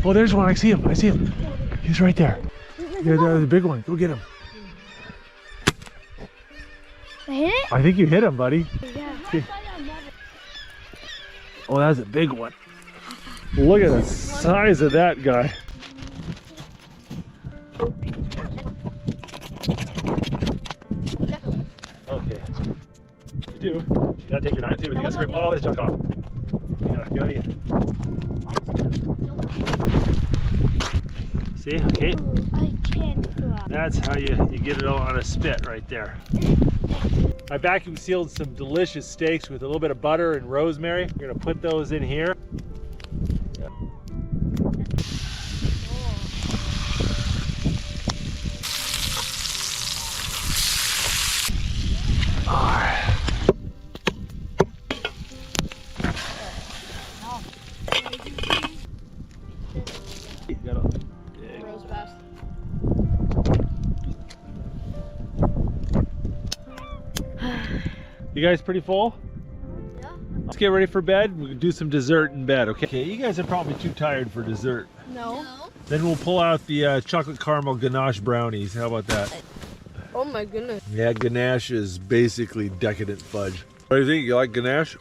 Oh, there's one. I see him. I see him. He's right there. Yeah, there's the big one. Go get him. I hit it? I think you hit him, buddy. Yeah. Oh, that's a big one. Look at the size of that guy. Okay. You do. You gotta take your knife too, but you gotta scrape all this junk off. You gotta. See? Okay. I can't go out. That's how you get it all on a spit right there. I vacuum sealed some delicious steaks with a little bit of butter and rosemary. We're gonna put those in here. You guys pretty full? Yeah. Let's get ready for bed. We can do some dessert in bed, okay? Okay, you guys are probably too tired for dessert. No. Then we'll pull out the chocolate caramel ganache brownies. How about that? Oh my goodness. Yeah, ganache is basically decadent fudge. What do you think? You like ganache?